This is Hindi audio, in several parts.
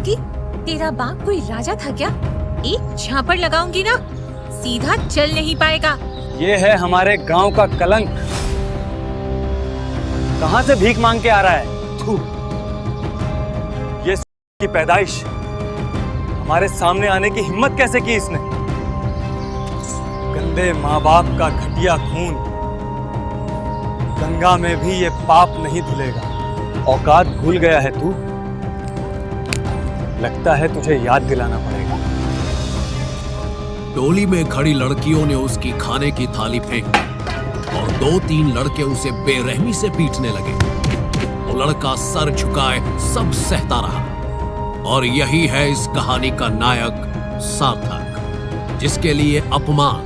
की? तेरा बाप कोई राजा था क्या? एक झापड़ लगाऊंगी ना, सीधा चल नहीं पाएगा। ये है हमारे गांव का कलंक। कहां से भीख मांग के आ रहा है? थू। ये की पैदाइश, हमारे सामने आने की हिम्मत कैसे की इसने? गंदे माँ बाप का घटिया खून, गंगा में भी ये पाप नहीं धुलेगा। औकात भूल गया है तू? लगता है तुझे याद दिलाना पड़ेगा। टोली में खड़ी लड़कियों ने उसकी खाने की थाली फेंक दी और 2-3 लड़के उसे बेरहमी से पीटने लगे। वो लड़का सर झुकाए सब सहता रहा। और यही है इस कहानी का नायक सार्थक, जिसके लिए अपमान,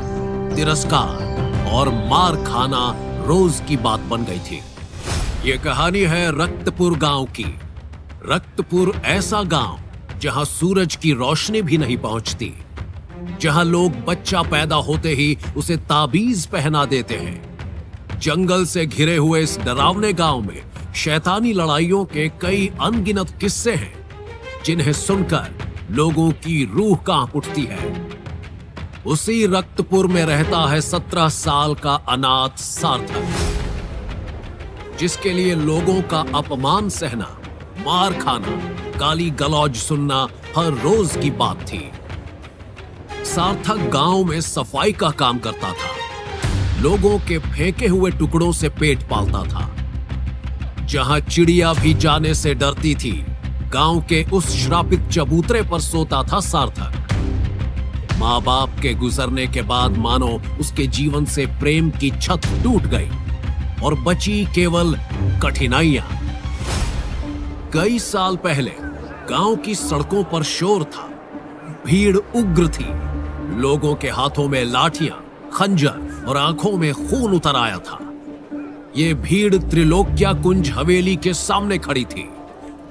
तिरस्कार और मार खाना रोज की बात बन गई थी। ये कहानी है रक्तपुर गांव की। रक्तपुर ऐसा गांव जहां सूरज की रोशनी भी नहीं पहुंचती, जहां लोग बच्चा पैदा होते ही उसे ताबीज पहना देते हैं। जंगल से घिरे हुए इस डरावने गांव में शैतानी लड़ाइयों के कई अनगिनत किस्से हैं, जिन्हें सुनकर लोगों की रूह कांप उठती है। उसी रक्तपुर में रहता है 17 साल का अनाथ सार्थक, जिसके लिए लोगों का अपमान सहना, मार खाना, गाली गलौज सुनना हर रोज की बात थी। सार्थक गांव में सफाई का काम करता था, लोगों के फेंके हुए टुकड़ों से पेट पालता था। जहां चिड़िया भी जाने से डरती थी, गांव के उस श्रापित चबूतरे पर सोता था सार्थक। माँ बाप के गुजरने के बाद मानो उसके जीवन से प्रेम की छत टूट गई और बची केवल कठिनाइयां। कई साल पहले गांव की सड़कों पर शोर था, भीड़ उग्र थी, लोगों के हाथों में लाठियां, खंजर और आंखों में खून उतर आया था। ये भीड़ त्रिलोक्या कुंज हवेली के सामने खड़ी थी,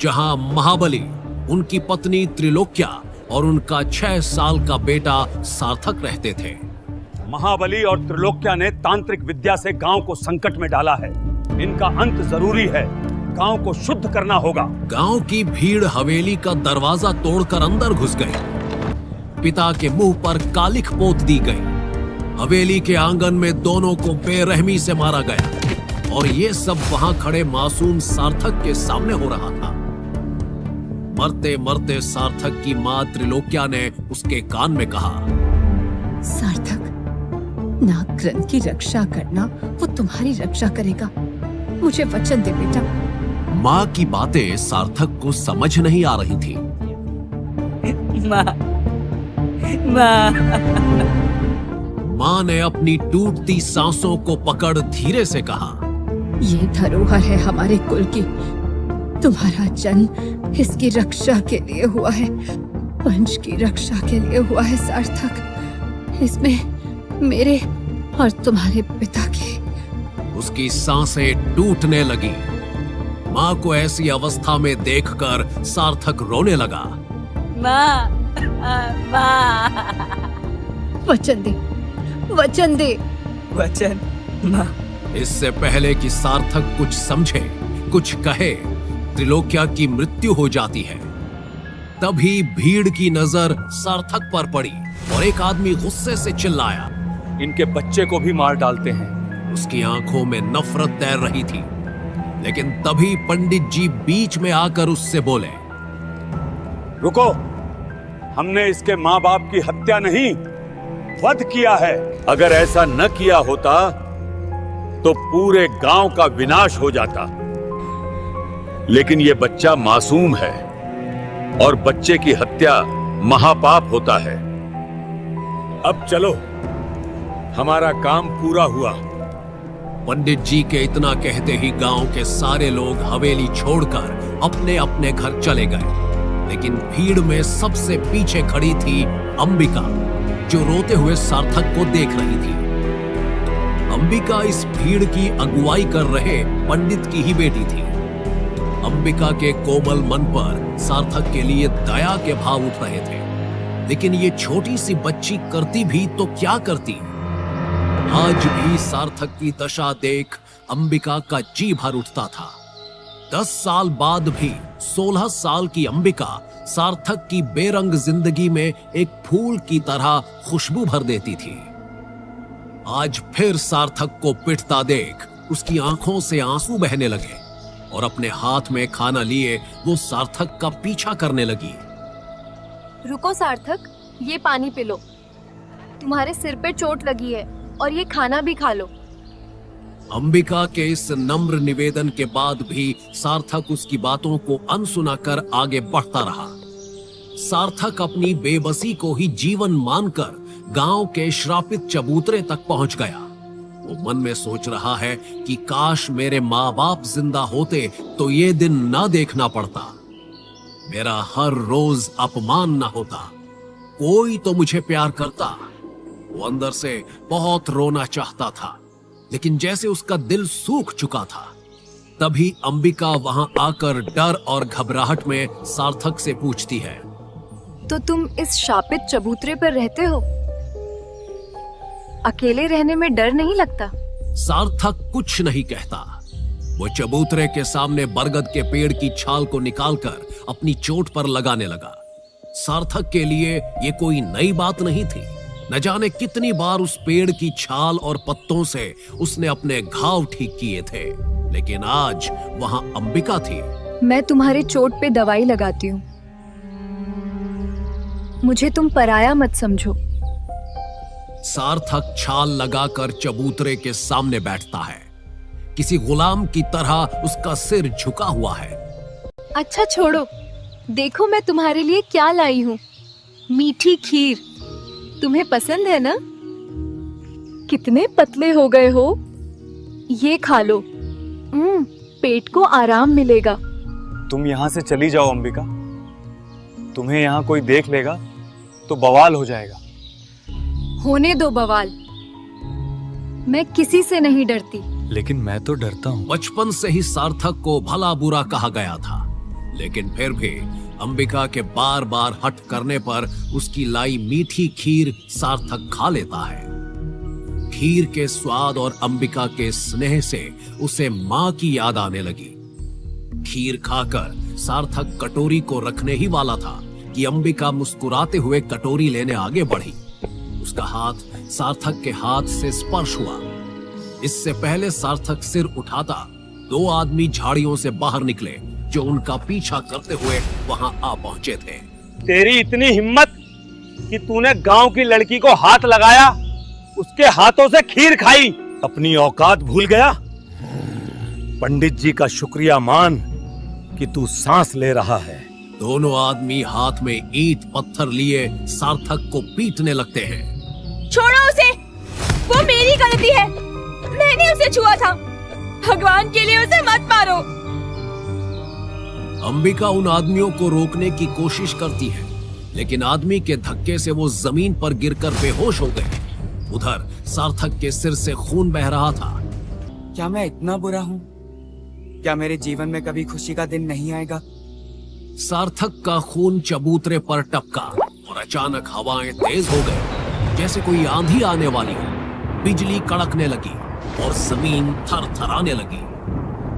जहां महाबली, उनकी पत्नी त्रिलोक्या और उनका 6 साल का बेटा सार्थक रहते थे। महाबली और त्रिलोक्या ने तांत्रिक विद्या से गांव को संकट में डाला है। इनका अंत जरूरी है। गांव को शुद्ध करना होगा। गांव की भीड़ हवेली का दरवाजा तोड़कर अंदर घुस गई। पिता के मुंह पर कालिख पोत दी गई। हवेली के आंगन में दोनों को बेरहमी से मारा गया और ये सब वहां खड़े मासूम सार्थक के सामने हो रहा था। मरते मरते सार्थक की मां त्रिलोक्या ने उसके कान में कहा, सार्थक, नाग ग्रंथ की रक्षा करना वो तुम्हारी रक्षा करेगा। मुझे वचन दे बेटा। मां की बातें सार्थक को समझ नहीं आ रही थी। मां ने अपनी टूटती सांसों को पकड़ धीरे से कहा, ये धरोहर है हमारे कुल की। तुम्हारा जन्म इसकी रक्षा के लिए हुआ है, वंश की रक्षा के लिए हुआ है सार्थक। इसमें मेरे और तुम्हारे पिता की। उसकी सांसें टूटने लगी। मां को ऐसी अवस्था में देखकर सार्थक रोने लगा। माँ, वचन दे, वचन दे। वचन माँ। इससे पहले कि सार्थक कुछ समझे, कुछ कहे, त्रिलोक्या की मृत्यु हो जाती है। तभी भीड़ की नजर सार्थक पर पड़ी और एक आदमी गुस्से से चिल्लाया, इनके बच्चे को भी मार डालते हैं। उसकी आंखों में नफरत तैर रही थी। लेकिन तभी पंडित जी बीच में आकर उससे बोले, रुको, हमने इसके माँ बाप की हत्या नहीं, वध किया है। अगर ऐसा न किया होता तो पूरे गांव का विनाश हो जाता। लेकिन यह बच्चा मासूम है और बच्चे की हत्या महापाप होता है। अब चलो, हमारा काम पूरा हुआ। पंडित जी के इतना कहते ही गांव के सारे लोग हवेली छोड़कर अपने अपने घर चले गए। लेकिन भीड़ में सबसे पीछे खड़ी थी अंबिका, जो रोते हुए सार्थक को देख रही थी। अंबिका इस भीड़ की अगुवाई कर रहे पंडित की ही बेटी थी। अंबिका के कोमल मन पर सार्थक के लिए दया के भाव उठ रहे थे। लेकिन ये छोटी सी बच्ची करती भी तो क्या करती। आज भी सार्थक की दशा देख अंबिका का जी भर उठता था। 10 साल बाद भी 16 साल की अंबिका सार्थक की बेरंग जिंदगी में एक फूल की तरह खुशबू भर देती थी। आज फिर सार्थक को पिटता देख उसकी आंखों से आंसू बहने लगे और अपने हाथ में खाना लिए वो सार्थक का पीछा करने लगी। रुको सार्थक, ये पानी पी लो। तुम्हारे सिर पे चोट लगी है और ये खाना भी खा लो। अंबिका के इस नम्र निवेदन के बाद भी सार्थक उसकी बातों को अनसुना कर आगे बढ़ता रहा। सार्थक अपनी बेबसी को ही जीवन मानकर गांव के श्रापित चबूतरे तक पहुंच गया। वो मन में सोच रहा है कि काश मेरे माँ बाप जिंदा होते तो ये दिन ना देखना पड़ता, मेरा हर रोज अपमान ना होता, कोई तो मुझे प्यार करता। वो अंदर से बहुत रोना चाहता था, लेकिन जैसे उसका दिल सूख चुका था। तभी अंबिका वहां आकर डर और घबराहट में सार्थक से पूछती है, तो तुम इस शापित चबूतरे पर रहते हो? अकेले रहने में डर नहीं लगता? सार्थक कुछ नहीं कहता। वो चबूतरे के सामने बरगद के पेड़ की छाल को निकालकर अपनी चोट पर लगाने लगा। सार्थक के लिए ये कोई नई बात नहीं थी। न जाने कितनी बार उस पेड़ की छाल और पत्तों से उसने अपने घाव ठीक किए थे, लेकिन आज वहां अंबिका थी। मैं तुम्हारे चोट पे दवाई लगाती हूँ, मुझे तुम पराया मत समझो। सार्थक छाल लगाकर चबूतरे के सामने बैठता है। किसी गुलाम की तरह उसका सिर झुका हुआ है। अच्छा छोड़ो, देखो मैं तुम्हारे लिए क्या लाई हूँ। मीठी खीर, तुम्हें पसंद है ना? कितने पतले हो गए हो, ये खा लो। पेट को आराम मिलेगा। तुम यहाँ से चली जाओ अंबिका, तुम्हें यहाँ कोई देख लेगा तो बवाल हो जाएगा। होने दो बवाल, मैं किसी से नहीं डरती। लेकिन मैं तो डरता हूँ। बचपन से ही सार्थक को भला बुरा कहा गया था, लेकिन फिर भी अंबिका के बार बार हट करने पर उसकी लाई मीठी खीर सार्थक खा लेता है। खीर के स्वाद और अंबिका के स्नेह से उसे माँ की याद आने लगी। खीर खाकर सार्थक कटोरी को रखने ही वाला था कि अंबिका मुस्कुराते हुए कटोरी लेने आगे बढ़ी। उसका हाथ सार्थक के हाथ से स्पर्श हुआ। इससे पहले सार्थक सिर उठाता, दो आदमी झाड़ियों से बाहर निकले जो उनका पीछा करते हुए वहां आ पहुंचे थे। तेरी इतनी हिम्मत कि तूने गांव की लड़की को हाथ लगाया, उसके हाथों से खीर खाई, अपनी औकात भूल गया? पंडित जी का शुक्रिया मान कि तू सांस ले रहा है। दोनों आदमी हाथ में ईंट पत्थर लिए सार्थक को पीटने लगते हैं। छोड़ो उसे, वो मेरी गलती है, मैंने उसे छुआ था। भगवान के लिए उसे मत मारो। अंबिका उन आदमियों को रोकने की कोशिश करती है, लेकिन आदमी के धक्के से वो जमीन पर गिरकर बेहोश हो गए। उधर सार्थक के सिर से खून बह रहा था। क्या मैं इतना बुरा हूँ? क्या मेरे जीवन में कभी खुशी का दिन नहीं आएगा? सार्थक का खून चबूतरे पर टपका और अचानक हवाएं तेज हो गई, जैसे कोई आंधी आने वाली हो। बिजली कड़कने लगी और जमीन थरथराने लगी।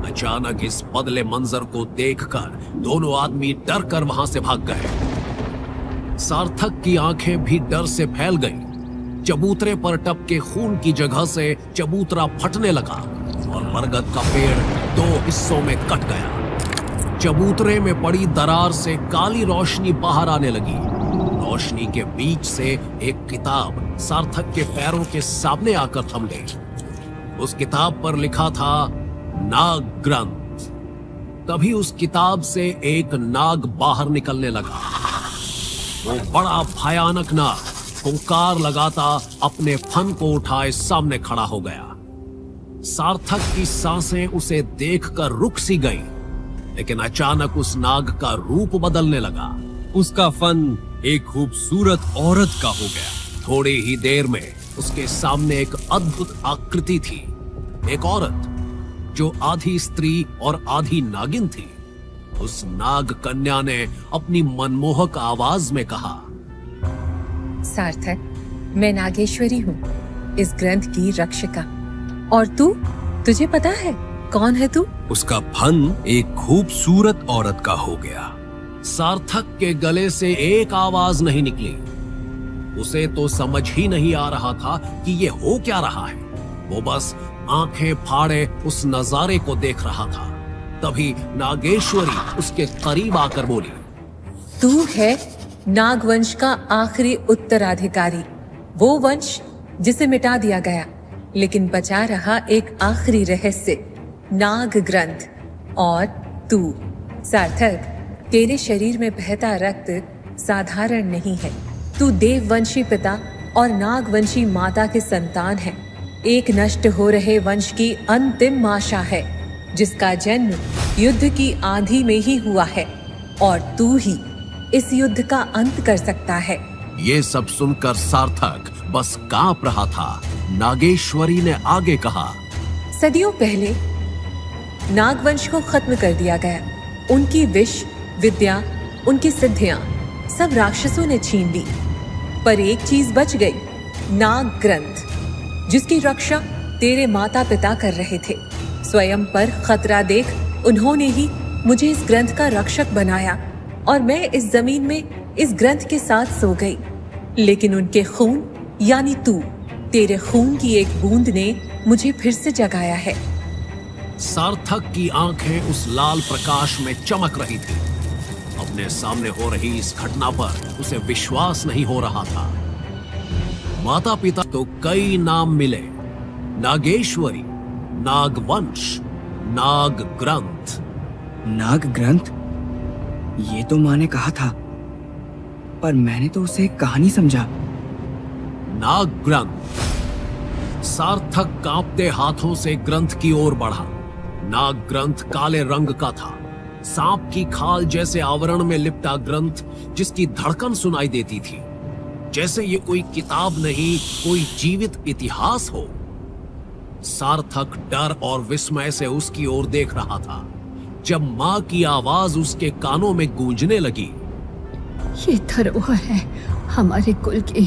अचानक इस बदले मंजर को देखकर दोनों आदमी डर कर वहां से भाग गए। सार्थक की आंखें भी डर से फैल गईं। चबूतरे पर टपके खून की जगह से चबूतरा फटने लगा और बरगद का पेड़ दो हिस्सों में कट गया। चबूतरे में पड़ी दरार से काली रोशनी बाहर आने लगी। रोशनी के बीच से एक किताब सार्थक के पैरों के सामने आकर थम गई। उस किताब पर लिखा था नाग ग्रंथ। तभी उस किताब से एक नाग बाहर निकलने लगा। वो बड़ा भयानक नाग हुंकार लगाता अपने फन को उठाए सामने खड़ा हो गया। सार्थक की सांसें उसे देखकर रुक सी गईं, लेकिन अचानक उस नाग का रूप बदलने लगा। उसका फन एक खूबसूरत औरत का हो गया। थोड़ी ही देर में उसके सामने एक अद्भुत आकृति थी, एक औरत जो आधी स्त्री और आधी नागिन थी। उस नाग कन्या ने अपनी मनमोहक आवाज में कहा, सार्थक, मैं नागेश्वरी हूँ, इस ग्रंथ की रक्षिका। और तुझे पता है कौन है तू? उसका फन एक खूबसूरत औरत का हो गया। सार्थक के गले से एक आवाज नहीं निकली। उसे तो समझ ही नहीं आ रहा था कि ये हो क्या रहा है। वो बस आंखें फाड़े उस नजारे को देख रहा था। तभी नागेश्वरी उसके करीब आकर बोली, तू है नागवंश का आखिरी उत्तराधिकारी, वो वंश जिसे मिटा दिया गया, लेकिन बचा रहा एक आखिरी रहस्य, नाग ग्रंथ। और तू सार्थक, तेरे शरीर में बहता रक्त साधारण नहीं है। तू देववंशी पिता और नागवंशी माता के संतान है। एक नष्ट हो रहे वंश की अंतिम आशा है, जिसका जन्म युद्ध की आंधी में ही हुआ है, और तू ही इस युद्ध का अंत कर सकता है। ये सब सुनकर सार्थक बस कांप रहा था। नागेश्वरी ने आगे कहा, सदियों पहले नागवंश को खत्म कर दिया गया। उनकी विष विद्या, उनकी सिद्धियां सब राक्षसों ने छीन ली, पर एक चीज बच गई, नाग ग्रंथ, जिसकी रक्षा तेरे माता पिता कर रहे थे। स्वयं पर खतरा देख उन्होंने ही मुझे इस ग्रंथ का रक्षक बनाया, और मैं इस जमीन में इस ग्रंथ के साथ सो गई। लेकिन उनके खून यानी तू, तेरे खून की एक बूंद ने मुझे फिर से जगाया है। सार्थक की आंखें उस लाल प्रकाश में चमक रही थी। अपने सामने हो रही इस घटना पर उसे विश्वास नहीं हो रहा था। माता पिता तो कई नाम मिले, नागेश्वरी, नागवंश, नाग ग्रंथ। नाग ग्रंथ? ये तो माँ ने कहा था, पर मैंने तो उसे एक कहानी समझा। नाग ग्रंथ। सार्थक कांपते हाथों से ग्रंथ की ओर बढ़ा। नाग ग्रंथ काले रंग का था, सांप की खाल जैसे आवरण में लिपटा ग्रंथ, जिसकी धड़कन सुनाई देती थी, जैसे ये कोई किताब नहीं, कोई जीवित इतिहास हो। सार्थक डर और विस्मय से उसकी ओर देख रहा था, जब मां की आवाज उसके कानों में गूंजने लगी, ये धरोहर है हमारे कुल की।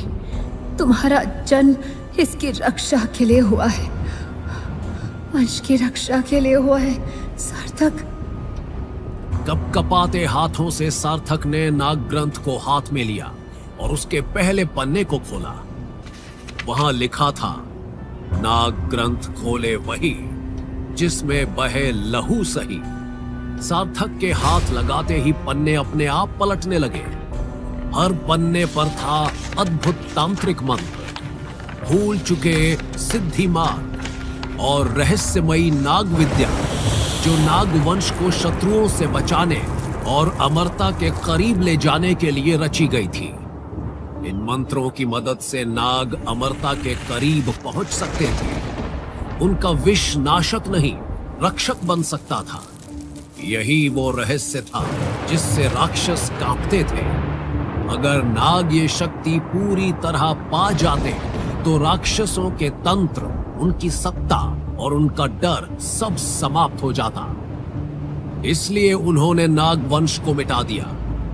तुम्हारा जन्म इसकी रक्षा के लिए हुआ है, वंश की रक्षा के लिए हुआ है सार्थक। कपकपाते हाथों से सार्थक ने नाग ग्रंथ को हाथ में लिया और उसके पहले पन्ने को खोला। वहां लिखा था, नाग ग्रंथ खोले वही जिसमें बहे लहू सही। सार्थक के हाथ लगाते ही पन्ने अपने आप पलटने लगे। हर पन्ने पर था अद्भुत तांत्रिक मंत्र, भूल चुके सिद्धि मार्ग और रहस्यमयी नाग विद्या, जो नागवंश को शत्रुओं से बचाने और अमरता के करीब ले जाने के लिए रची गई थी। इन मंत्रों की मदद से नाग अमरता के करीब पहुंच सकते थे। उनका विष नाशक नहीं, रक्षक बन सकता था। यही वो रहस्य था जिससे राक्षस कांपते थे। अगर नाग ये शक्ति पूरी तरह पा जाते तो राक्षसों के तंत्र, उनकी सत्ता और उनका डर सब समाप्त हो जाता। इसलिए उन्होंने नाग वंश को मिटा दिया।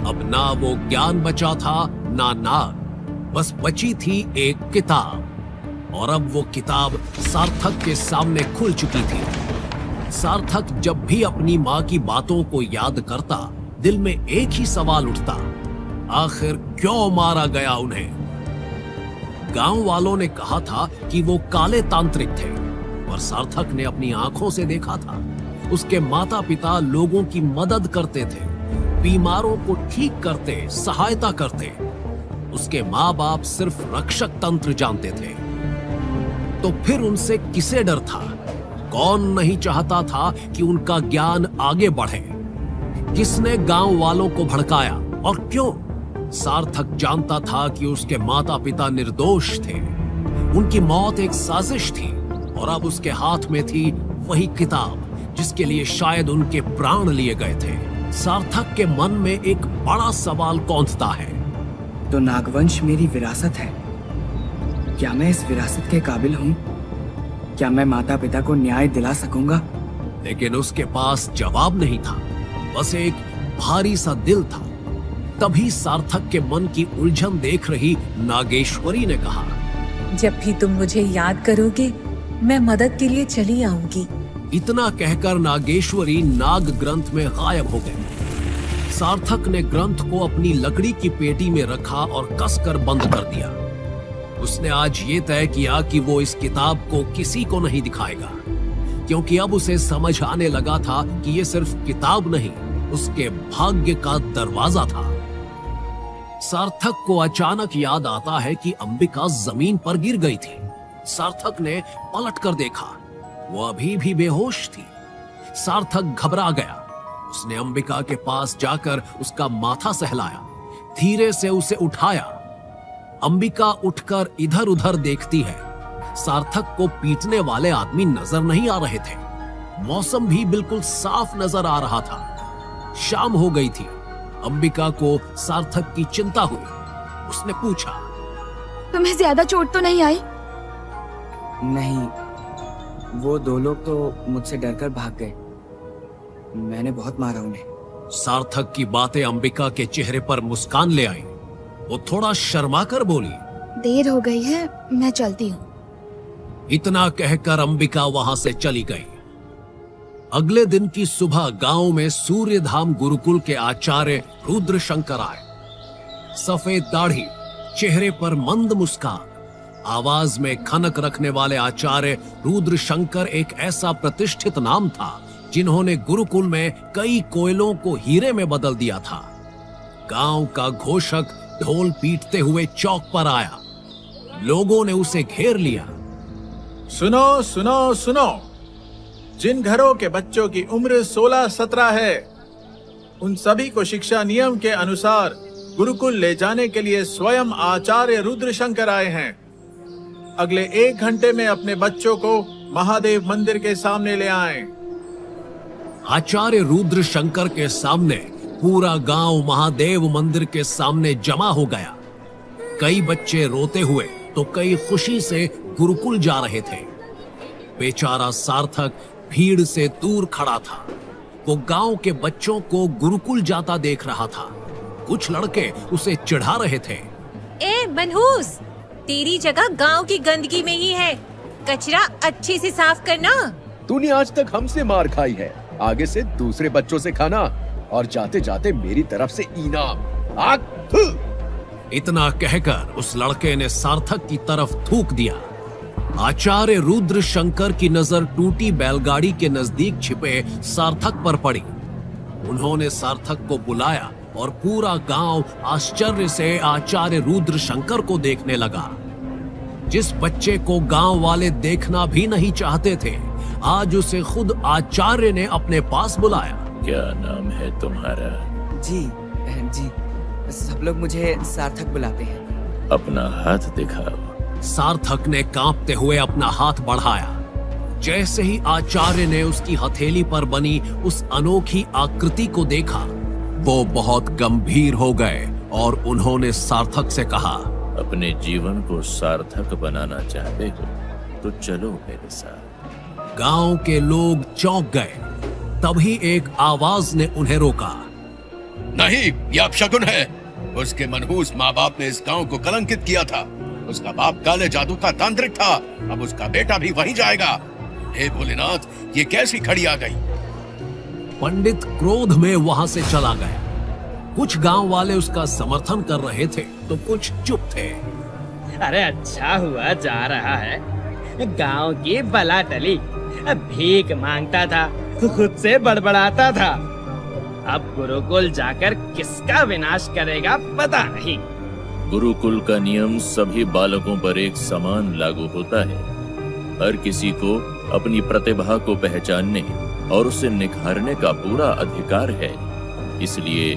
अब ना वो ज्ञान बचा था, ना नाग, बस बची थी एक किताब। और अब वो किताब सार्थक के सामने खुल चुकी थी। सार्थक जब भी अपनी माँ की बातों को याद करता, दिल में एक ही सवाल उठता, आखिर क्यों मारा गया उन्हें? गांव वालों ने कहा था कि वो काले तांत्रिक थे, पर सार्थक ने अपनी आंखों से देखा था, उसके माता पिता लोगों की मदद करते थे, बीमारों को ठीक करते, सहायता करते। उसके माँ बाप सिर्फ रक्षक तंत्र जानते थे। तो फिर उनसे किसे डर था? कौन नहीं चाहता था कि उनका ज्ञान आगे बढ़े? किसने गांव वालों को भड़काया और क्यों? सार्थक जानता था कि उसके माता पिता निर्दोष थे। उनकी मौत एक साजिश थी, और अब उसके हाथ में थी वही किताब जिसके लिए शायद उनके प्राण लिए गए थे। सार्थक के मन में एक बड़ा सवाल कौंधता है। तो नागवंश मेरी विरासत है। क्या मैं इस विरासत के काबिल हूँ? क्या मैं माता पिता को न्याय दिला सकूंगा? लेकिन उसके पास जवाब नहीं था, बस एक भारी सा दिल था। तभी सार्थक के मन की उलझन देख रही नागेश्वरी ने कहा, जब भी तुम मुझे याद करोगे, मैं मदद के लिए चली आऊंगी। इतना कहकर नागेश्वरी नाग ग्रंथ में गायब हो गई। सार्थक ने ग्रंथ को अपनी लकड़ी की पेटी में रखा और कसकर बंद कर दिया। उसने आज ये तय किया कि वो इस किताब को किसी को नहीं दिखाएगा, क्योंकि अब उसे समझ आने लगा था कि ये सिर्फ किताब नहीं, उसके भाग्य का दरवाजा था। सार्थक को अचानक याद आता है कि अंबिका जमीन पर गिर गई थी। सार्थक ने पलट कर देखा, वो अभी भी बेहोश थी। सार्थक घबरा गया। उसने अंबिका के पास जाकर उसका माथा सहलाया, धीरे से उसे उठाया। अंबिका उठकर इधर उधर देखती है। सार्थक को पीटने वाले आदमी नजर नहीं आ रहे थे। मौसम भी बिल्कुल साफ नजर आ रहा था। शाम हो गई थी। अंबिका को सार्थक की चिंता हुई। उसने पूछा, तुम्हें ज्यादा चोट तो नहीं आई? नहीं, वो दो लोग तो मुझसे डरकर भाग गए। मैंने बहुत मारा उन्हें। सार्थक की बातें अंबिका के चेहरे पर मुस्कान ले आई। वो थोड़ा शर्मा कर बोली, देर हो गई है, मैं चलती हूँ। इतना कहकर अंबिका वहां से चली गई। अगले दिन की सुबह गांव में सूर्यधाम गुरुकुल के आचार्य रुद्र शंकर आए। सफेद दाढ़ी, चेहरे पर मंद मुस्कान, आवाज में खनक रखने वाले आचार्य रुद्र शंकर एक ऐसा प्रतिष्ठित नाम था जिन्होंने गुरुकुल में कई कोयलों को हीरे में बदल दिया था। गांव का घोषक ढोल पीटते हुए चौक पर आया। लोगों ने उसे घेर लिया। सुनो सुनो सुनो, जिन घरों के बच्चों की उम्र 16-17 है, उन सभी को शिक्षा नियम के अनुसार गुरुकुल ले जाने के लिए स्वयं आचार्य रुद्र शंकर आए हैं। अगले 1 घंटे में अपने बच्चों को महादेव मंदिर के सामने ले आएं। आचार्य रुद्र शंकर के सामने पूरा गांव महादेव मंदिर के सामने जमा हो गया। कई बच्चे रोते हुए तो कई खुशी से गुरुकुल जा रहे थे। बेचारा सार्थक भीड़ से दूर खड़ा था। वो गांव के बच्चों को गुरुकुल जाता देख रहा था। कुछ लड़के उसे चिढ़ा रहे थे। ए मनहूस, तेरी जगह गांव की गंदगी में ही है। कचरा अच्छे से साफ करना। तूने आज तक हमसे मार खाई है, आगे से दूसरे बच्चों से खाना, और जाते जाते मेरी तरफ से इनाम। आग थू। इतना कहकर उस लड़के ने सार्थक की तरफ थूक दिया। आचार्य रुद्र शंकर की नजर टूटी बैलगाड़ी के नजदीक छिपे सार्थक पर पड़ी। उन्होंने सार्थक को बुलाया और पूरा गांव आश्चर्य से आचार्य रुद्र शंकर को देखने लगा। जिस बच्चे को गांव वाले देखना भी नहीं चाहते थे, आज उसे खुद आचार्य ने अपने पास बुलाया। क्या नाम है तुम्हारा? जी जी, सब लोग मुझे सार्थक बुलाते हैं। अपना हाथ दिखाओ। सार्थक ने कांपते हुए अपना हाथ बढ़ाया। जैसे ही आचार्य ने उसकी हथेली पर बनी उस अनोखी आकृति को देखा, वो बहुत गंभीर हो गए और उन्होंने सार्थक से कहा, अपने जीवन को सार्थक बनाना चाहते हो तो चलो मेरे साथ। गांव के लोग चौंक गए। तभी एक आवाज ने उन्हें रोका। नहीं, यह अपशकुन है। उसके मनहूस माँ बाप ने इस गांव को कलंकित किया था। उसका बाप काले जादू का तांत्रिक था, अब उसका बेटा भी वहीं जाएगा। हे भोलेनाथ, ये कैसी खड़ी आ गई? पंडित क्रोध में वहां से चला गया। कुछ गांव वाले उसका समर्थन कर रहे थे तो कुछ चुप थे। अरे अच्छा हुआ जा रहा है, गांव की बला टली। भीख मांगता था, खुद से बड़बड़ाता था। अब गुरुकुल जाकर किसका विनाश करेगा पता नहीं। गुरुकुल का नियम सभी बालकों पर एक समान लागू होता है। हर किसी को अपनी प्रतिभा को पहचानने और उसे निखारने का पूरा अधिकार है। इसलिए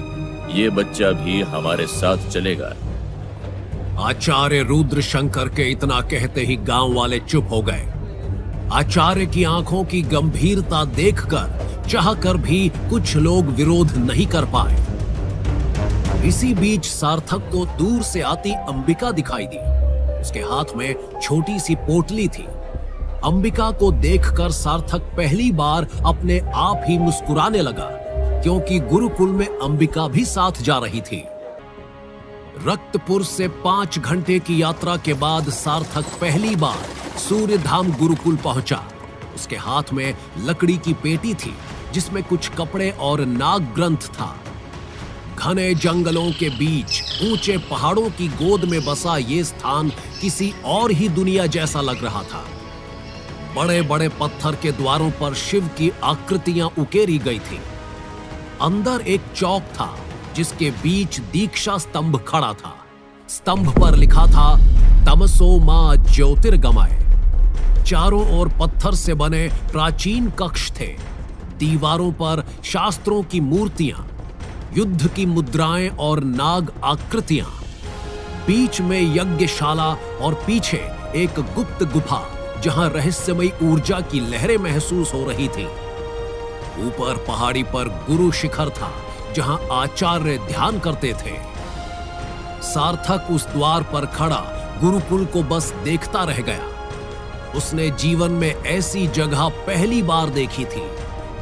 ये बच्चा भी हमारे साथ चलेगा। आचार्य रुद्र शंकर के इतना कहते ही गांव वाले चुप हो गए। आचार्य की आंखों की गंभीरता देखकर चाहकर भी कुछ लोग विरोध नहीं कर पाए। इसी बीच सार्थक को दूर से आती अंबिका दिखाई दी। उसके हाथ में छोटी सी पोटली थी। अंबिका को देखकर सार्थक पहली बार अपने आप ही मुस्कुराने लगा, क्योंकि गुरुकुल में अंबिका भी साथ जा रही थी। रक्तपुर से 5 घंटे की यात्रा के बाद सार्थक पहली बार सूर्यधाम गुरुकुल पहुंचा। उसके हाथ में लकड़ी की पेटी थी जिसमें कुछ कपड़े और नाग ग्रंथ था। घने जंगलों के बीच ऊंचे पहाड़ों की गोद में बसा ये स्थान किसी और ही दुनिया जैसा लग रहा था। बड़े बड़े पत्थर के द्वारों पर शिव की आकृतियां उकेरी गई थी। अंदर एक चौक था जिसके बीच दीक्षा स्तंभ खड़ा था। स्तंभ पर लिखा था तमसो मां ज्योतिर्गमय। चारों ओर पत्थर से बने प्राचीन कक्ष थे। दीवारों पर शास्त्रों की मूर्तियां, युद्ध की मुद्राएं और नाग आकृतियां। बीच में यज्ञशाला और पीछे एक गुप्त गुफा जहां रहस्यमयी ऊर्जा की लहरें महसूस हो रही थी। ऊपर पहाड़ी पर गुरु शिखर था जहां आचार्य ध्यान करते थे। सार्थक उस द्वार पर खड़ा गुरुकुल को बस देखता रह गया। उसने जीवन में ऐसी जगह पहली बार देखी थी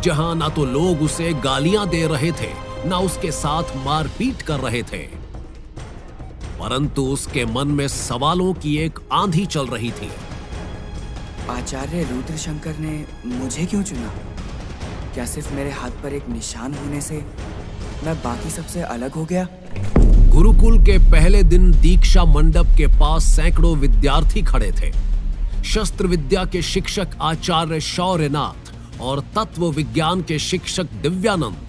जहां ना तो लोग उसे गालियां दे रहे थे, ना उसके साथ मारपीट कर रहे थे, परंतु उसके मन में सवालों की एक आंधी चल रही थी। आचार्य रुद्रशंकर ने मुझे क्यों चुना? क्या सिर्फ मेरे हाथ पर एक निशान होने से मैं बाकी सबसे अलग हो गया? गुरुकुल के पहले दिन दीक्षा मंडप के पास सैकड़ों विद्यार्थी खड़े थे। शस्त्र विद्या के शिक्षक आचार्य शौर्यनाथ और तत्व विज्ञान के शिक्षक दिव्यानंद,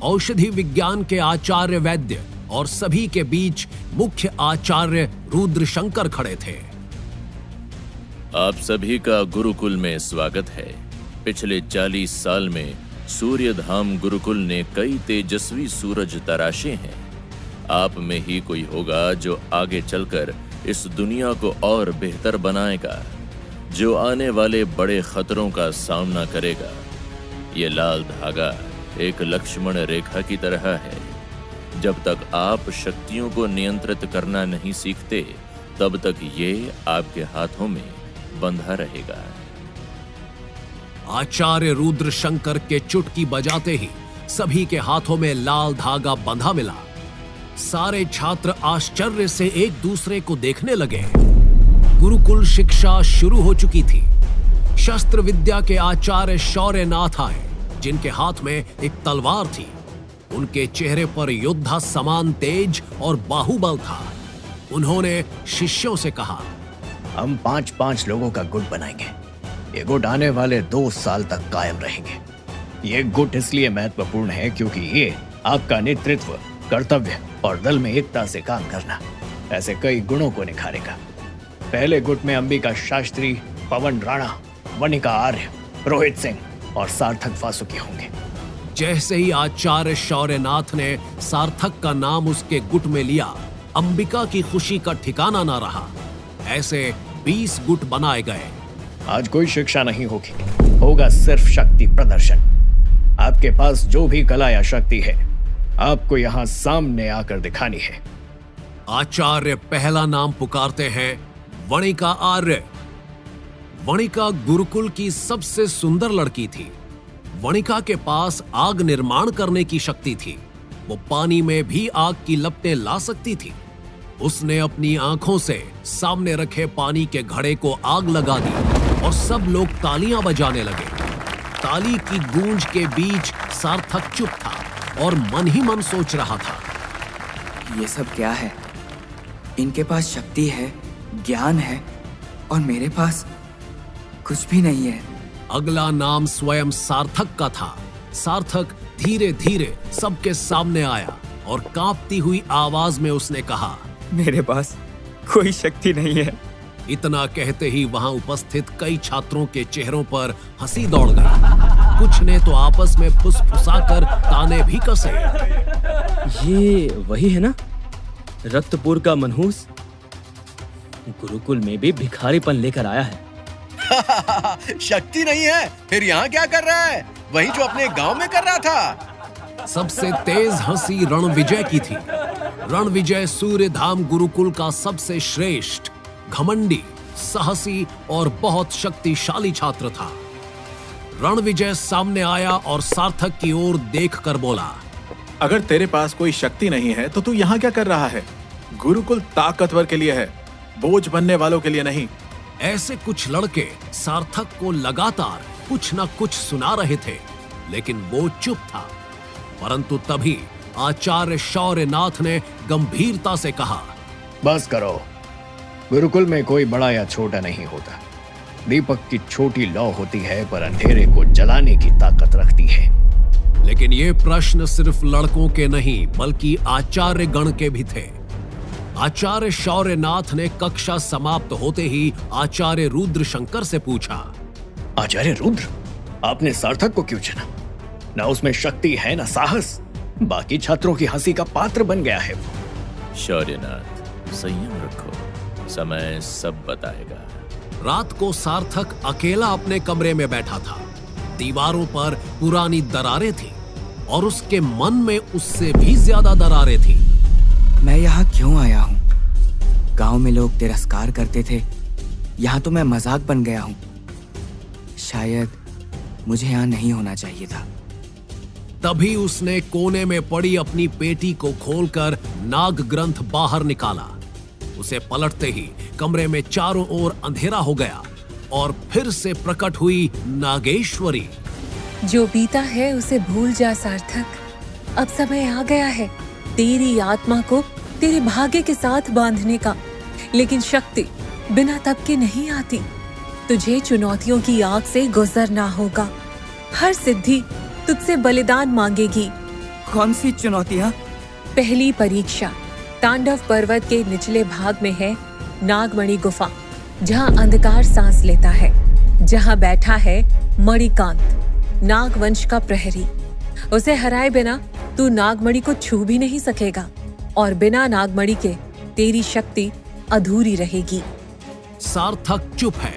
औषधि विज्ञान के आचार्य वैद्य और सभी के बीच मुख्य आचार्य रुद्रशंकर खड़े थे। आप सभी का गुरुकुल में स्वागत है। पिछले 40 साल में सूर्यधाम गुरुकुल ने कई तेजस्वी सूरज तराशे हैं। आप में ही कोई होगा जो आगे चलकर इस दुनिया को और बेहतर बनाएगा, जो आने वाले बड़े खतरों का सामना करेगा। ये लाल धागा एक लक्ष्मण रेखा की तरह है। जब तक आप शक्तियों को नियंत्रित करना नहीं सीखते, तब तक ये आपके हाथों में बंधा रहेगा। आचार्य रुद्रशंकर के चुटकी बजाते ही सभी के हाथों में लाल धागा बंधा मिला। सारे छात्र आश्चर्य से एक दूसरे को देखने लगे। गुरुकुल शिक्षा शुरू हो चुकी थी। शस्त्र विद्या के आचार्य शौर्यनाथ आए, जिनके हाथ में एक तलवार थी। उनके चेहरे पर योद्धा समान तेज और बाहुबल था। उन्होंने शिष्यों से कहा, हम 5-5 लोगों का गुट बनाएंगे। ये गुट आने वाले 2 साल तक कायम रहेंगे। ये गुट इसलिए महत्वपूर्ण है क्योंकि ये आपका नेतृत्व, कर्तव्य और दल में एकता से काम करना ऐसे कई गुणों को निखारेगा। पहले गुट में अंबिका शास्त्री, पवन राणा, वनिका आर्य, रोहित सिंह और सार्थक वासुकी होंगे। जैसे ही आचार्य शौर्यनाथ ने सार्थक का नाम उसके गुट में लिया, अंबिका की खुशी का ठिकाना ना रहा। ऐसे 20 गुट बनाए गए। आज कोई शिक्षा नहीं होगी, होगा सिर्फ शक्ति प्रदर्शन। आपके पास जो भी कला या शक्ति है, आपको यहाँ सामने आकर दिखानी है। आचार्य पहला नाम पुकारते हैं वनिका आर्य। वनिका गुरुकुल की सबसे सुंदर लड़की थी। वनिका के पास आग निर्माण करने की शक्ति थी। वो पानी में भी आग की लपटें ला सकती थी। उसने अपनी आंखों से सामने रखे पानी के घड़े को आग लगा दी और सब लोग तालियां बजाने लगे। ताली की गूंज के बीच सार्थक चुप था और मन ही मन सोच रहा था, ये सब क्या है? इनके पास शक्ति है, ज्ञान है, और मेरे पास कुछ भी नहीं है। अगला नाम स्वयं सार्थक का था। सार्थक धीरे धीरे सबके सामने आया और कांपती हुई आवाज में उसने कहा, मेरे पास कोई शक्ति नहीं है। इतना कहते ही वहां उपस्थित कई छात्रों के चेहरों पर हंसी दौड़ गई। कुछ ने तो आपस में फुसफुसाकर ताने भी कसे। ये वही है ना, रक्तपुर का मनहूस? गुरुकुल में भी भिखारीपन लेकर आया है। शक्ति नहीं है, फिर यहाँ क्या कर रहा है? वही जो अपने गांव में कर रहा था। सबसे तेज हंसी रणविजय की थी। रणविजय सूर्यधाम गुरुकुल का सबसे श्रेष्ठ, घमंडी, साहसी और बहुत शक्तिशाली छात्र था। रणविजय सामने आया और सार्थक की ओर देखकर बोला, अगर तेरे पास कोई शक्ति नहीं है तो तू यहाँ क्या कर रहा है? गुरुकुल ताकतवर के लिए है, बोझ बनने वालों के लिए नहीं। ऐसे कुछ लड़के सार्थक को लगातार कुछ न कुछ सुना रहे थे, लेकिन वो चुप था। परंतु तभी आचार्य शौर्यनाथ ने गंभीरता से कहा, बस करो। गुरुकुल में कोई बड़ा या छोटा नहीं होता। दीपक की छोटी लौ होती है पर अंधेरे को जलाने की ताकत रखती है। लेकिन ये प्रश्न सिर्फ लड़कों के नहीं बल्कि आचार्य गण के भी थे। आचार्य शौर्यनाथ ने कक्षा समाप्त होते ही आचार्य रुद्र शंकर से पूछा, आचार्य रुद्र, आपने सार्थक को क्यों चुना? ना उसमें शक्ति है ना साहस, बाकी छात्रों की हंसी का पात्र बन गया है वो। शौर्यनाथ, संयम रखो, समय सब बताएगा। रात को सार्थक अकेला अपने कमरे में बैठा था। दीवारों पर पुरानी दरारें थी और उसके मन में उससे भी ज्यादा दरारें थी। मैं यहाँ क्यों आया हूँ? गांव में लोग तिरस्कार करते थे, यहाँ तो मैं मजाक बन गया हूँ। शायद मुझे यहाँ नहीं होना चाहिए था। तभी उसने कोने में पड़ी अपनी पेटी को खोलकर नाग ग्रंथ बाहर निकाला। उसे पलटते ही कमरे में चारों ओर अंधेरा हो गया और फिर से प्रकट हुई नागेश्वरी। जो बीता है उसे भूल जा सार्थक। अब समय आ गया है तेरी आत्मा को तेरे भाग्य के साथ बांधने का। लेकिन शक्ति बिना तप के नहीं आती। तुझे चुनौतियों की आग से गुजरना होगा। हर सिद्धि तुझसे बलिदान मांगेगी। कौन सी चुनौतियाँ? पहली परीक्षा तांडव पर्वत के निचले भाग में है नागमणि गुफा, जहाँ अंधकार सांस लेता है, जहाँ बैठा है मणिकांत, नागवंश का प्रहरी। उसे हराए बिना तू नागमणि को छू भी नहीं सकेगा और बिना नागमणि के तेरी शक्ति अधूरी रहेगी। सार्थक चुप है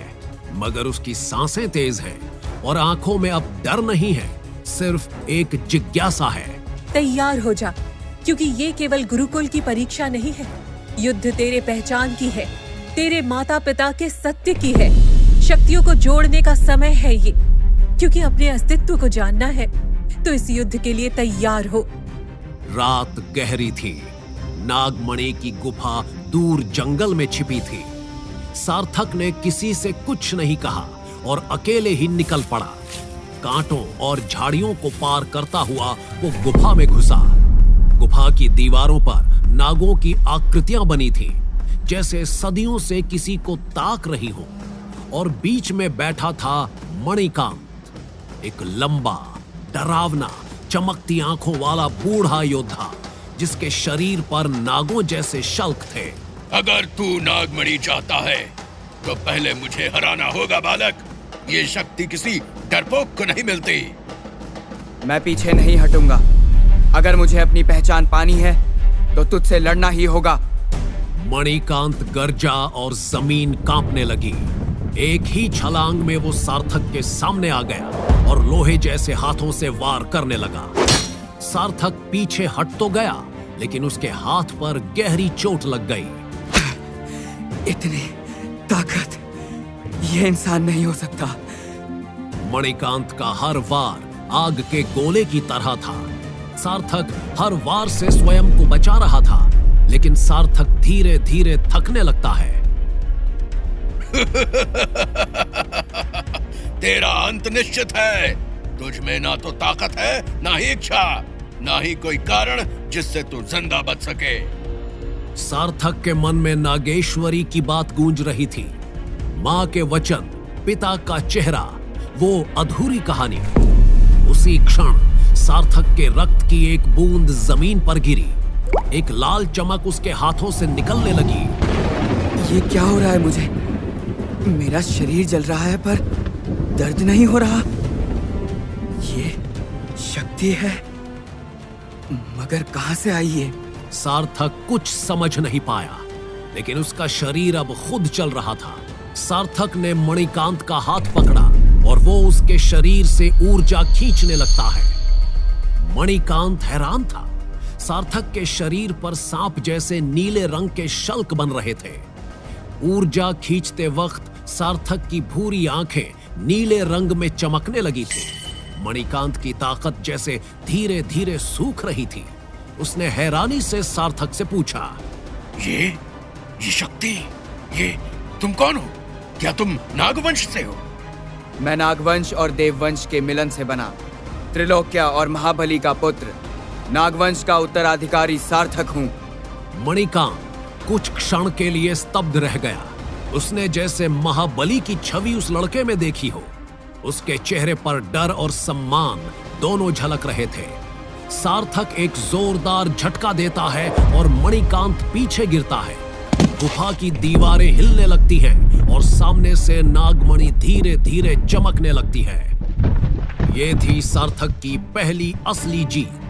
मगर उसकी सांसें तेज हैं और आंखों में अब डर नहीं है, सिर्फ एक जिज्ञासा है। तैयार हो जा, क्योंकि ये केवल गुरुकुल की परीक्षा नहीं है। युद्ध तेरे पहचान की है, तेरे माता पिता के सत्य की है। शक्तियों को जोड़ने का समय है ये, क्योंकि अपने अस्तित्व को जानना है तो इस युद्ध के लिए तैयार हो। रात गहरी थी। नागमणि की गुफा दूर जंगल में छिपी थी। सार्थक ने किसी से कुछ नहीं कहा और अकेले ही निकल पड़ा। कांटों और झाड़ियों को पार करता हुआ वो गुफा में घुसा। गुफा की दीवारों पर नागों की आकृतियां बनी थी, जैसे सदियों से किसी को ताक रही हो। और बीच में बैठा था मणिकांत, एक लंबा, डरावना, चमकती आंखों वाला बूढ़ा योद्धा, जिसके शरीर पर नागों जैसे शल्क थे। अगर तू नागमणि चाहता है तो पहले मुझे हराना होगा बालक। ये शक्ति किसी डरपोक को नहीं मिलती। मैं पीछे नहीं हटूंगा। अगर मुझे अपनी पहचान पानी है तो तुझसे लड़ना ही होगा। मणिकांत गरजा और जमीन कांपने लगी। एक ही छलांग में वो सार्थक के सामने आ गया और लोहे जैसे हाथों से वार करने लगा। सार्थक पीछे हट तो गया, लेकिन उसके हाथ पर गहरी चोट लग गई। इतनी ताकत, ये इंसान नहीं हो सकता। मणिकांत का हर वार आग के गोले की तरह था। सार्थक हर वार से स्वयं को बचा रहा था, लेकिन सार्थक धीरे धीरे थकने लगता है। तेरा अंत निश्चित है। तुझ में ना तो ताकत है, ना ही इच्छा, ना ही कोई कारण जिससे तू जिंदा बच सके। सार्थक के मन में नागेश्वरी की बात गूंज रही थी। माँ के वचन, पिता का चेहरा, वो अधूरी कहानी। उसी क्षण सार्थक के रक्त की एक बूंद जमीन पर गिरी। एक लाल चमक उसके हाथों से निकलने लगी। ये क्या हो रहा है मुझे? मेरा शरीर जल रहा है पर दर्द नहीं हो रहा। ये शक्ति है, मगर कहां से आई है? सार्थक कुछ समझ नहीं पाया, लेकिन उसका शरीर अब खुद चल रहा था। सार्थक ने मणिकांत का हाथ पकड़ा और वो उसके शरीर से ऊर्जा खींचने लगता है। मणिकांत हैरान था। सार्थक के शरीर पर सांप जैसे नीले रंग के शल्क बन रहे थे। ऊर्जा खींचते वक्त सार्थक की भूरी आंखें नीले रंग में चमकने लगी थी। मणिकांत की ताकत जैसे धीरे धीरे सूख रही थी। उसने हैरानी से सार्थक से पूछा, ये शक्ति, ये तुम कौन हो? क्या तुम नागवंश से हो? मैं नागवंश और देववंश के मिलन से बना, त्रिलोक्या और महाबली का पुत्र, नागवंश का उत्तराधिकारी सार्थक हूँ। मणिकांत कुछ क्षण के लिए स्तब्ध रह गया। उसने जैसे महाबली की छवि उस लड़के में देखी हो। उसके चेहरे पर डर और सम्मान दोनों झलक रहे थे। सार्थक एक जोरदार झटका देता है और मणिकांत पीछे गिरता है। गुफा की दीवारें हिलने लगती हैं और सामने से नागमणि धीरे धीरे चमकने लगती है। ये थी सार्थक की पहली असली जीत,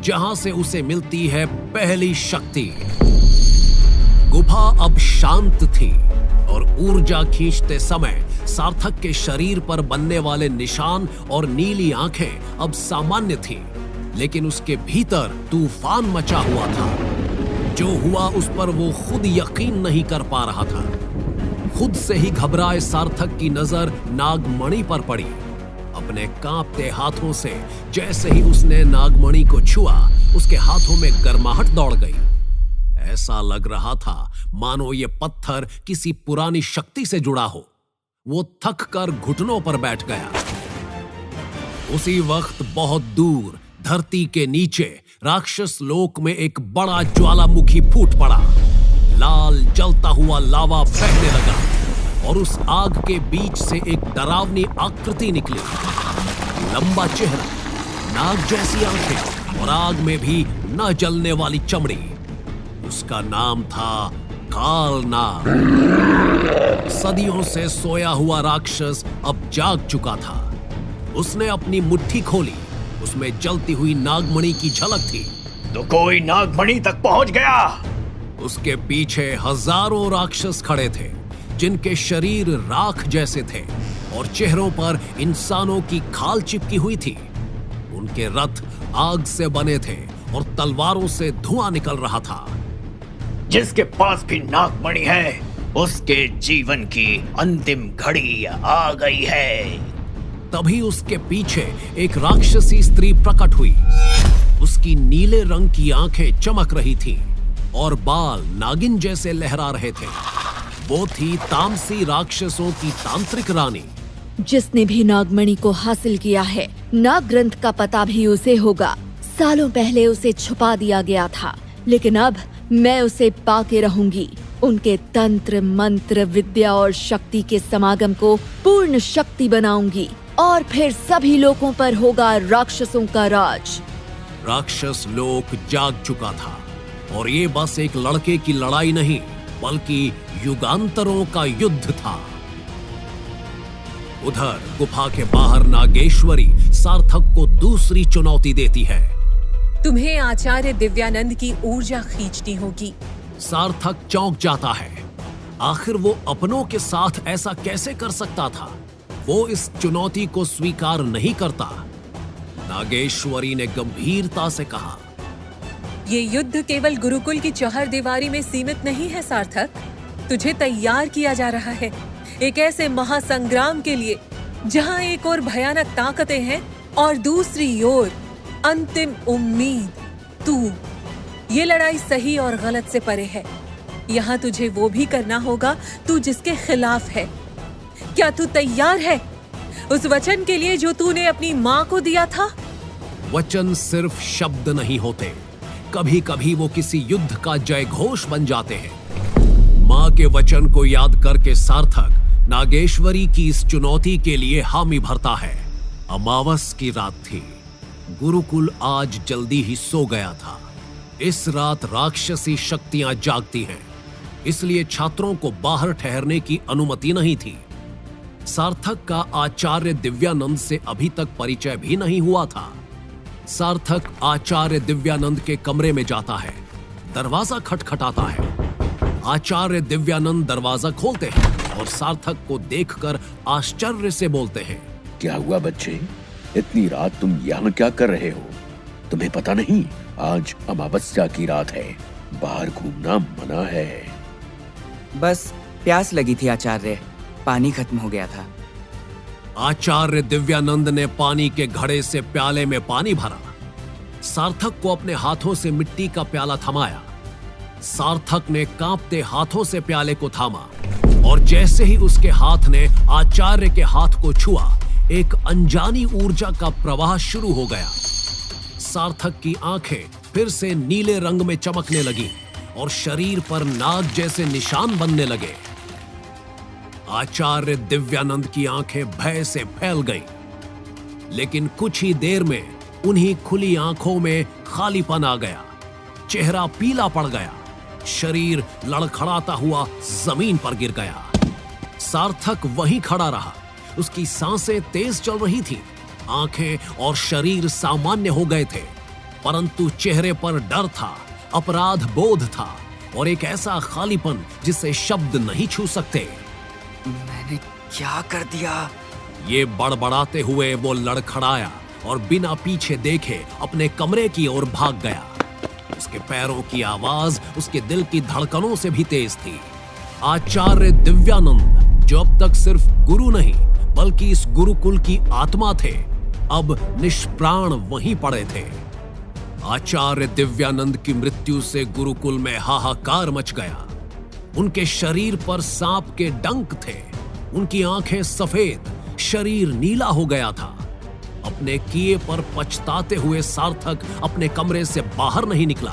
जहां से उसे मिलती है पहली शक्ति। गुफा अब शांत थी और ऊर्जा खींचते समय सार्थक के शरीर पर बनने वाले निशान और नीली आंखें अब सामान्य थीं, लेकिन उसके भीतर तूफान मचा हुआ था। जो हुआ उस पर वो खुद यकीन नहीं कर पा रहा था। खुद से ही घबराए सार्थक की नजर नागमणि पर पड़ी। अपने कांपते हाथों से जैसे ही उसने नागमणि को छुआ, उसके हाथों में गर्माहट दौड़ गई। ऐसा लग रहा था मानो ये पत्थर किसी पुरानी शक्ति से जुड़ा हो। वो थक कर घुटनों पर बैठ गया। उसी वक्त बहुत दूर धरती के नीचे राक्षस लोक में एक बड़ा ज्वालामुखी फूट पड़ा। लाल जलता हुआ लावा बहने लगा और उस आग के बीच से एक डरावनी आकृति निकली। लंबा चेहरा, नाग जैसी आंखें और आग में भी न जलने वाली चमड़ी। उसका नाम था कालनाग। सदियों से सोया हुआ राक्षस अब जाग चुका था। उसने अपनी मुट्ठी खोली। उसमें जलती हुई नागमणि की झलक थी। तो कोई नागमणि तक पहुंच गया। उसके पीछे हजारों राक्षस खड़े थे, जिनके शरीर राख जैसे थे और चेहरों पर इंसानों की खाल चिपकी हुई थी। उनके रथ आग से बने थे और तलवारों से धुआं निकल रहा था। जिसके पास भी नागमणि है, उसके जीवन की अंतिम घड़ी आ गई है। तभी उसके पीछे एक राक्षसी स्त्री प्रकट हुई। उसकी नीले रंग की आंखें चमक रही थीं और बाल नागिन जैसे लहरा रहे थे। वो थी तामसी राक्षसों की तांत्रिक रानी। जिसने भी नागमणि को हासिल किया है, नाग ग्रंथ का पता भी उसे होगा। सालों पहले उसे छुपा दिया गया था, लेकिन अब मैं उसे पाके रहूंगी। उनके तंत्र, मंत्र, विद्या और शक्ति के समागम को पूर्ण शक्ति बनाऊंगी और फिर सभी लोगों पर होगा राक्षसों का राज। राक्षस लोक जाग चुका था और ये बस एक लड़के की लड़ाई नहीं, बल्कि युगांतरों का युद्ध था। उधर गुफा के बाहर नागेश्वरी सार्थक को दूसरी चुनौती देती है। तुम्हें आचार्य दिव्यानंद की ऊर्जा खींचनी होगी। सार्थक चौंक जाता है। आखिर वो अपनों के साथ ऐसा कैसे कर सकता था? वो इस चुनौती को स्वीकार नहीं करता। नागेश्वरी ने गंभीरता से कहा, ये युद्ध केवल गुरुकुल की चौहरदीवारी में सीमित नहीं है सार्थक। तुझे तैयार किया जा रहा है एक ऐसे महासंग्राम के लिए जहां एक ओर भयानक ताकतें हैं और दूसरी ओर अंतिम उम्मीद तू। ये लड़ाई सही और गलत से परे है। यहाँ तुझे वो भी करना होगा तू जिसके खिलाफ है। क्या तू तैयार है उस वचन के लिए जो तूने अपनी माँ को दिया था? वचन सिर्फ शब्द नहीं होते, कभी कभी वो किसी युद्ध का जय घोष बन जाते हैं। माँ के वचन को याद करके सार्थक नागेश्वरी की इस चुनौती के लिए हामी भरता है। अमावस की रात थी। गुरुकुल आज जल्दी ही सो गया था। इस रात राक्षसी शक्तियां जागती हैं, इसलिए छात्रों को बाहर ठहरने की अनुमति नहीं थी। सार्थक का आचार्य दिव्यानंद से अभी तक परिचय भी नहीं हुआ था। सार्थक आचार्य दिव्यानंद के कमरे में जाता है। दरवाजा खटखटाता है। आचार्य दिव्यानंद दरवाजा खोलते हैं और सार्थक को देखकर आश्चर्य से बोलते हैं, क्या हुआ बच्चे? इतनी रात तुम यहाँ क्या कर रहे हो? तुम्हें पता नहीं आज अमावस्या की रात है, बाहर घूमना मना है। बस प्यास लगी थी आचार्य, पानी खत्म हो गया था। आचार्य दिव्यानंद ने पानी के घड़े से प्याले में पानी भरा। सार्थक को अपने हाथों से मिट्टी का प्याला थमाया। सार्थक ने कांपते हाथों से प्याले को थामा और जैसे ही उसके हाथ ने आचार्य के हाथ को छुआ, एक अनजानी ऊर्जा का प्रवाह शुरू हो गया। सार्थक की आंखें फिर से नीले रंग में चमकने लगी और शरीर पर नाग जैसे निशान बनने लगे। आचार्य दिव्यानंद की आंखें भय से फैल गईं, लेकिन कुछ ही देर में उन्हीं खुली आंखों में खालीपन आ गया। चेहरा पीला पड़ गया, शरीर लड़खड़ाता हुआ जमीन पर गिर गया। सार्थक वहीं खड़ा रहा, उसकी सांसें तेज चल रही थी, आंखें और शरीर सामान्य हो गए थे, परंतु चेहरे पर डर था, अपराध बोध था और एक ऐसा खालीपन जिसे शब्द नहीं छू सकते। मैंने क्या कर दिया? ये बड़बड़ाते हुए वो लड़खड़ाया और बिना पीछे देखे अपने कमरे की ओर भाग गया। उसके पैरों की आवाज उसके दिल की धड़कनों से भी तेज थी। आचार्य दिव्यानंद, जो अब तक सिर्फ गुरु नहीं बल्कि इस गुरुकुल की आत्मा थे, अब निष्प्राण वहीं पड़े थे। आचार्य दिव्यानंद की मृत्यु से गुरुकुल में हाहाकार मच गया। उनके शरीर पर सांप के डंक थे, उनकी आंखें सफेद, शरीर नीला हो गया था। अपने किए पर पछताते हुए सार्थक अपने कमरे से बाहर नहीं निकला।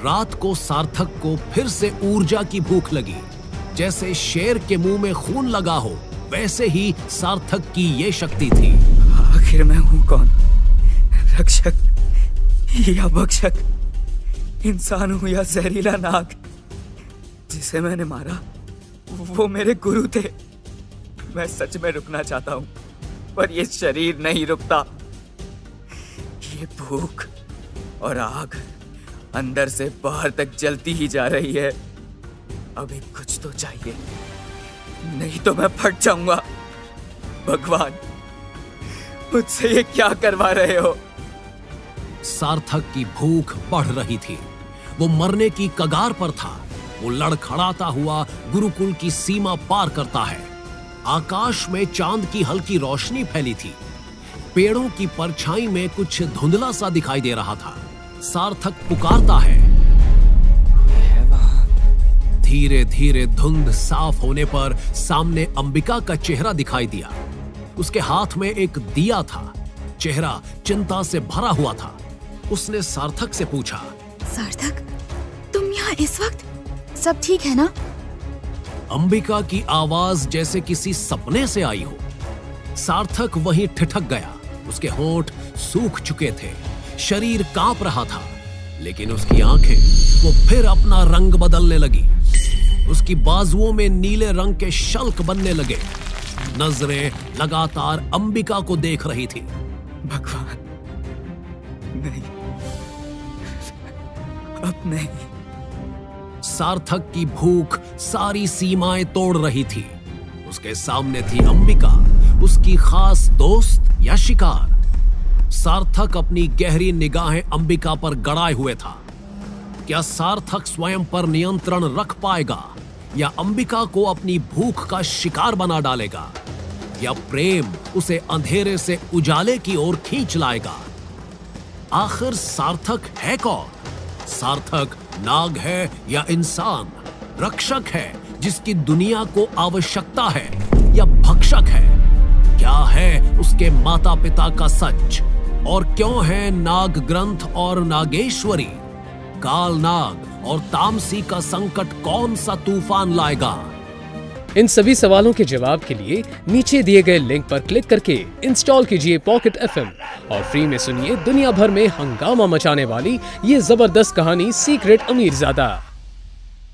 रात को सार्थक को फिर से ऊर्जा की भूख लगी। जैसे शेर के मुंह में खून लगा हो, वैसे ही सार्थक की ये शक्ति थी। आखिर मैं हूं कौन? रक्षक या भक्षक? इंसान हूं या जहरीला नाग? जिसे मैंने मारा वो मेरे गुरु थे। मैं सच में रुकना चाहता हूं, पर ये शरीर नहीं रुकता। ये भूख और आग अंदर से बाहर तक जलती ही जा रही है। अभी कुछ तो चाहिए, नहीं तो मैं फट जाऊंगा। भगवान, मुझसे ये क्या करवा रहे हो? सार्थक की भूख बढ़ रही थी, वो मरने की कगार पर था। वो लड़खड़ाता हुआ गुरुकुल की सीमा पार करता है। आकाश में चांद की हल्की रोशनी फैली थी, पेड़ों की परछाई में कुछ धुंधला सा दिखाई दे रहा था। सार्थक पुकारता है। धीरे धीरे धुंध साफ होने पर सामने अंबिका का चेहरा दिखाई दिया। उसके हाथ में एक दिया था, चेहरा चिंता से भरा हुआ था। उसने सार्थक से पूछा, सार्थक, तुम यहाँ इस वक्त? सब ठीक है ना? अंबिका की आवाज जैसे किसी सपने से आई हो। सार्थक वहीं ठिठक गया। उसके होंठ सूख चुके थे, शरीर कांप रहा था, लेकिन उसकी आंखें वो फिर अपना रंग बदलने लगी। उसकी बाजुओं में नीले रंग के शल्क बनने लगे। नजरें लगातार अंबिका को देख रही थी। भगवान, नहीं, अब नहीं। सार्थक की भूख सारी सीमाएं तोड़ रही थी। उसके सामने थी अंबिका, उसकी खास दोस्त या शिकार। सार्थक अपनी गहरी निगाहें अंबिका पर गड़ाए हुए था। क्या सार्थक स्वयं पर नियंत्रण रख पाएगा या अंबिका को अपनी भूख का शिकार बना डालेगा? या प्रेम उसे अंधेरे से उजाले की ओर खींच लाएगा? आखिर सार्थक है कौन? सार्थक नाग है या इंसान? रक्षक है जिसकी दुनिया को आवश्यकता है या भक्षक है? क्या है उसके माता पिता का सच? और क्यों है नाग ग्रंथ और नागेश्वरी? काल नाग और तामसी का संकट कौन सा तूफान लाएगा? इन सभी सवालों के जवाब के लिए नीचे दिए गए लिंक पर क्लिक करके इंस्टॉल कीजिए पॉकेट FM और फ्री में सुनिए दुनिया भर में हंगामा मचाने वाली ये जबरदस्त कहानी सीक्रेट अमीरजादा।